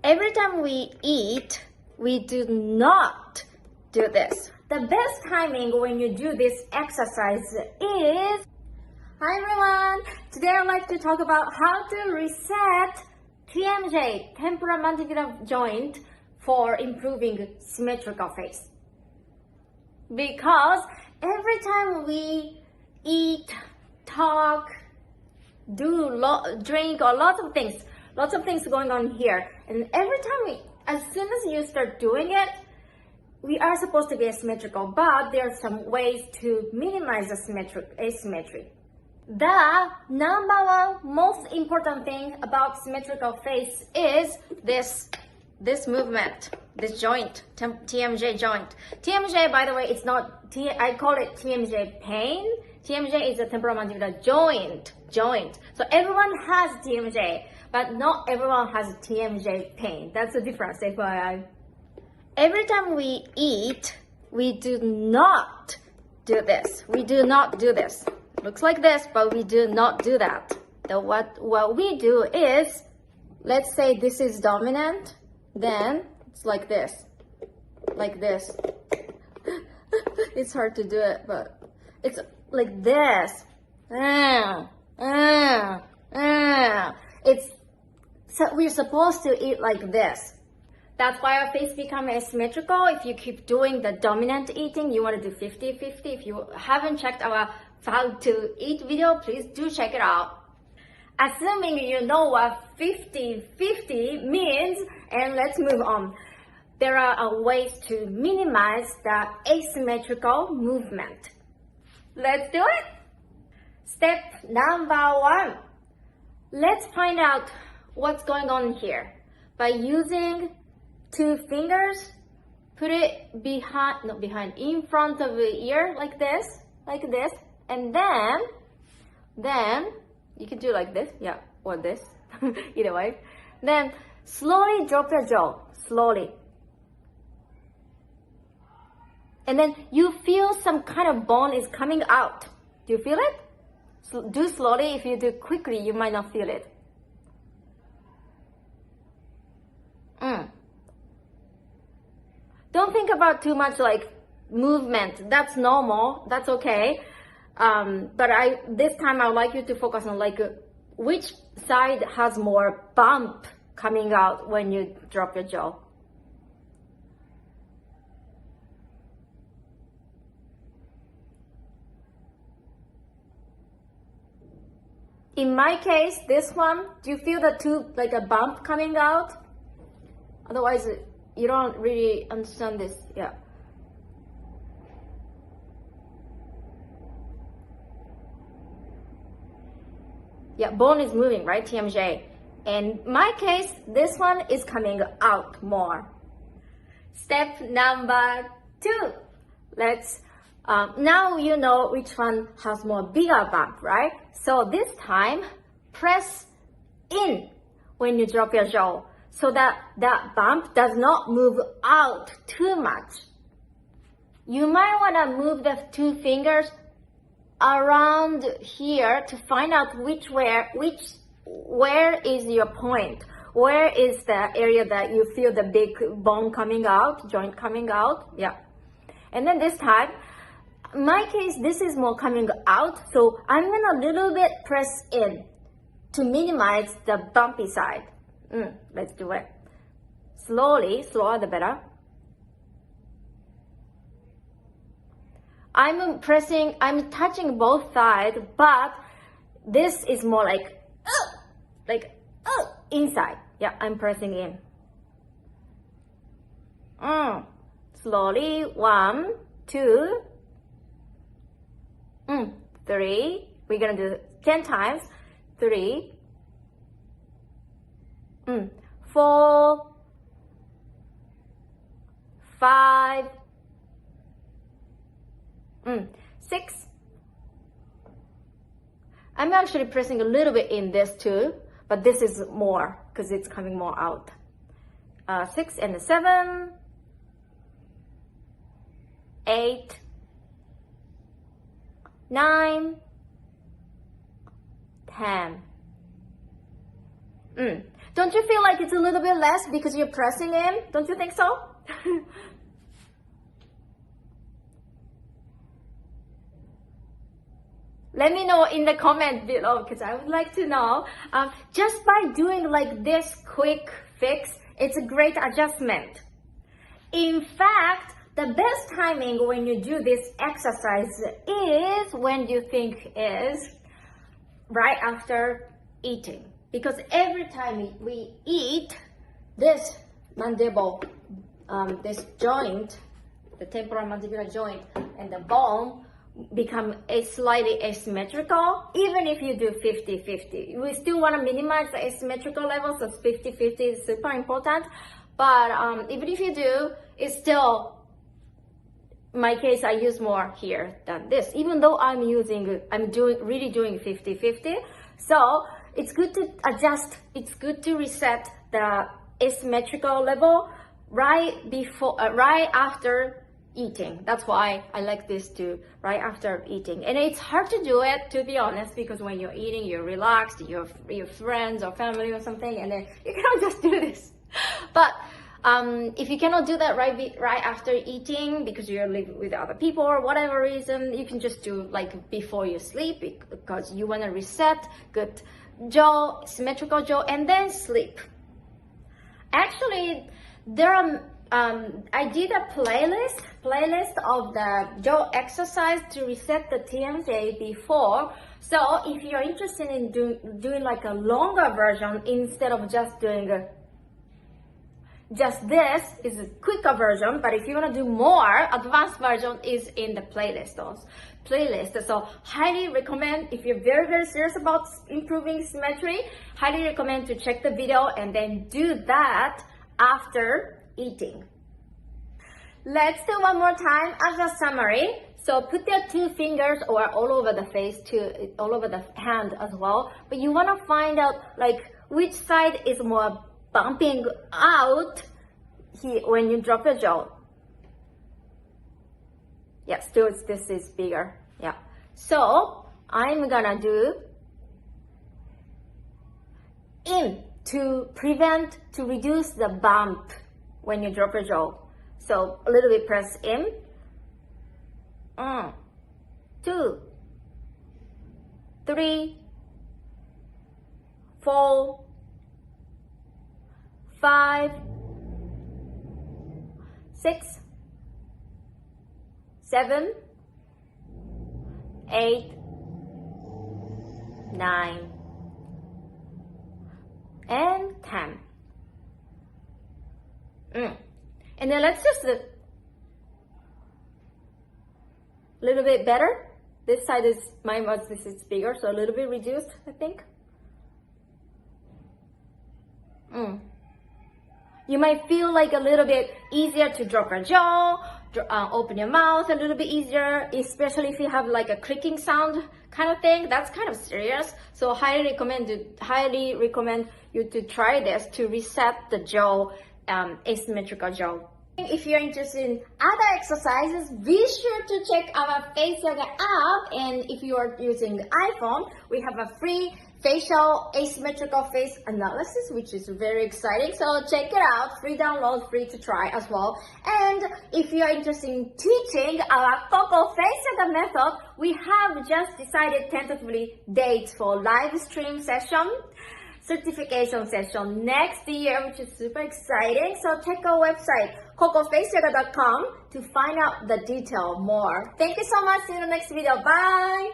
Every time we eat, we do not do this. The best timing when you do this exercise is... Hi everyone! Today I'd like to talk about how to reset TMJ, temporomandibular joint, for improving symmetrical face. Because every time we eat, talk, drink, or lots of things going on here, and every time as soon as you start doing it, we are supposed to be asymmetrical, but there are some ways to minimize asymmetry. The number one most important thing about symmetrical face is this movement, this joint, TMJ joint. TMJ, by the way, it's not I call it TMJ pain. TMJ is a temporomandibular joint. So everyone has TMJ, but not everyone has TMJ pain. That's the difference, FYI. Every time we eat, we do not do this. We do not do this. Looks like this, but we do not do that. What we do is, let's say this is dominant, then it's like this. It's hard to do it, but it's like this. So we're supposed to eat like this. That's why our face becomes asymmetrical. If you keep doing the dominant eating, you want to do 50-50. If you haven't checked our how to eat video, please do check it out. Assuming you know what 50-50 means, and let's move on. There are ways to minimize the asymmetrical movement. Let's do it. Step number 1. Let's find out what's going on here. By using 2 fingers, put it in front of the ear like this, and then you can do like this, yeah, or this, either way. Then slowly drop your jaw, slowly. And then you feel some kind of bone is coming out. Do you feel it? Do slowly. If you do quickly, you might not feel it. Don't think about too much like movement. That's normal. That's okay. But this time I would like you to focus on like which side has more bump coming out when you drop your jaw. In my case, this one, do you feel the like a bump coming out? Otherwise, you don't really understand this. Yeah. Yeah, bone is moving, right? TMJ. In my case, this one is coming out more. Step number 2. Let's now you know which one has more bigger bump, right? So this time, press in when you drop your jaw so that that bump does not move out too much. You might want to move the 2 fingers around here to find out where is your point. Where is the area that you feel the big bone coming out, joint coming out? Yeah. And then this time, in my case, this is more coming out, so I'm gonna a little bit press in to minimize the bumpy side. Let's do it. Slowly, slower the better. I'm touching both sides, but this is more like inside. Yeah, I'm pressing in. Slowly, 1, 2, 3. We're gonna do 10 times. 3, 4, 5, 6. I'm actually pressing a little bit in this too, but this is more because it's coming more out. 6 and 7, 8, 9, 10. Don't you feel like it's a little bit less because you're pressing in? Don't you think so? Let me know in the comment below because I would like to know. Just by doing like this quick fix, it's a great adjustment. In fact, the best timing when you do this exercise is when you think is right after eating. Because every time we eat, this mandible, this joint, the temporal mandibular joint and the bone become slightly asymmetrical. Even if you do 50-50, we still want to minimize the asymmetrical levels, so 50-50 is super important. But even if you do, it's still, in my case, I use more here than this, even though I'm really doing 50-50. So it's good to adjust, it's good to reset the asymmetrical level right after eating. That's why I like this too, right after eating. And it's hard to do it, to be honest, because when you're eating, you're relaxed, you're friends or family or something, and then you cannot just do this. But if you cannot do that right after eating because you're living with other people or whatever reason, you can just do like before you sleep because you want to reset good jaw, symmetrical jaw, and then sleep. Actually, there are I did a playlist of the jaw exercise to reset the TMJ before. So if you're interested in doing like a longer version instead of just doing just this is a quicker version, but if you want to do more, advanced version is in the playlist. So highly recommend, if you're very, very serious about improving symmetry, highly recommend to check the video and then do that after eating. Let's do one more time as a summary. So put your 2 fingers or all over the face, all over the hand as well. But you want to find out like which side is more bumping out here when you drop your jaw. Yeah, still this is bigger. Yeah. So I'm gonna do in to reduce the bump when you drop your jaw. So a little bit press in. 2, 3, 4, 5, 6, 7, 8, 9, and 10. And then let's just a little bit better. This side is this is bigger, so a little bit reduced, I think. You might feel like a little bit easier to drop your jaw, open your mouth a little bit easier, especially if you have like a clicking sound kind of thing. That's kind of serious. So highly recommend you to try this to reset the jaw, asymmetrical jaw. If you're interested in other exercises, be sure to check our Face Yoga app. And if you are using iPhone, we have a free facial asymmetrical face analysis, which is very exciting. So check it out, free download, free to try as well. And if you are interested in teaching our Coco Face Yoga method, we have just decided tentatively dates for live stream session, certification session next year, which is super exciting. So check our website, cocofaceyoga.com, to find out the detail more. Thank you so much. See you in the next video. Bye.